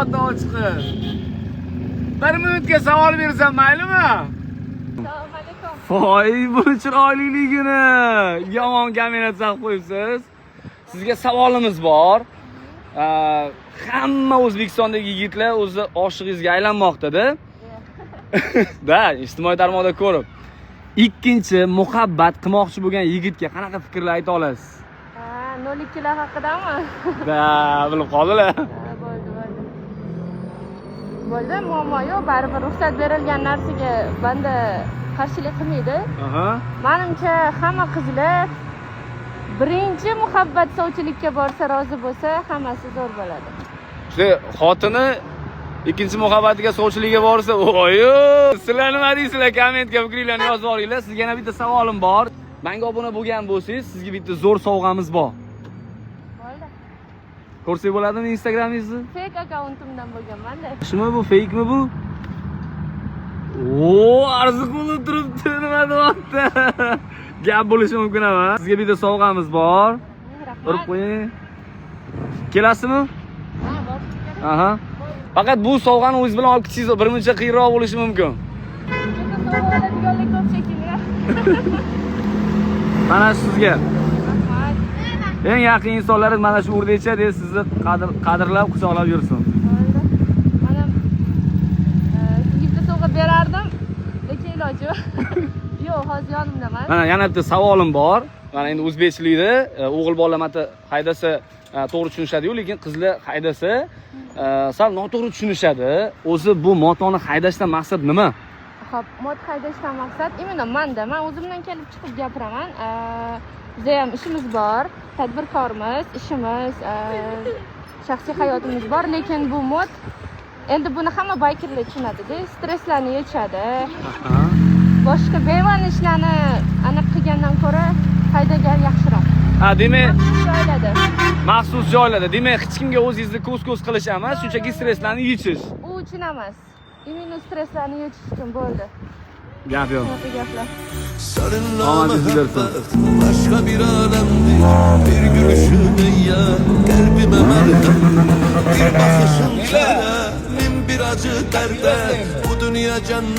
Chiqib. 1 minutga savol bersam maylimi? Assalomu alaykum. Voy, bu chiroyliligini yomon kaminat saqib qo'yibsiz. Sizga savolimiz bor. Hamma O'zbekistondagi yigitlar o'zi oshig'ingizga aylanmoqda-da. Da, ijtimoiy tarmoqda ko'rib. Ikkinchi muhabbat qilmoqchi bo'lgan yigitga qanaqa fikrlar ayta olasiz? 02lar haqidami? Da, bilib qoldilar. Bo'ldi, muammo yo'q, baribir ruxsat berilgan narsaga banda qarshilik qilmaydi. Menimcha hamma qizlar birinchi muhabbat sovchilikka borsa, rozi bo'lsa, hammasi zo'r bo'ladi. Işte xotini ikkinchi muhabbatiga sovchilikka borsa, oyo, sizlar nima deysizlar? Kommentga fikringizni yozib boringlar. Sizga yana bitta savolim bor. Menga obuna bo'lgan bo'lsangiz, sizga bitta zo'r sovg'amiz bor. Bo'ldi. Ko'rsak bo'ladimi Instagramingizni? Fake akkauntimdan bo'lganman-da. Shumi bu, fake'mi bu? Oo, arzu qilib turibdi, nima deyapti? Gap bo'lishi mumkin emas. Sizga bitta sovg'amiz bor. Urib qo'ying. Kelasizmi? Ha, bor. Aha. Faqat bu sovg'ani o'zingiz bilan olib ketishingiz birmuncha qiyinroq bo'lishi mumkin. Sovg'aladiganlik ko'p shekilli. Mana sizga. Eng yaqin insonlaringiz mana shu urdekcha deb sizni qadrlab, quchoqlab yursin. Mana sizga sovg'a berardim, lekin iloji yo'q. Yo'q, hozir yonimdaman. Mana yana bitta savolim bor. Mana endi o'zbekchilikda o'g'il bola mata haydasa to'g'ri tushunishadi-yu, lekin qizlar haydasa sal noto'g'ri tushunishadi. O'zi bu motoni haydashdan maqsad nima? Xo'p, mot haydashdan maqsad imенно menda. Men o'zimdan kelib chiqib gapiraman. Bizda ham ishimiz bor, tadbirkormiz, ishimiz, shaxsiy hayotimiz bor, lekin bu mod endi buni hamma baykerlar tushunadi-da, stresslarni yechadi. Boshqa bema'ni ishlarni aniq qilgandan ko'ra haydagan yaxshiroq. Demak, maxsus joylarda. Demak, hech kimga o'zingizni ko'z-ko'z qilish emas, shunchaki stresslarni yechish. U uchun emas. Imенно stresslarni yechish uchun bo'ldi. Gap yo'q. Gaplar. Başka bir alemdi. Bir gülüşün ya kalbime merhem. Bir bakışın çare, bin bir acı derde. Bu dünya cennet.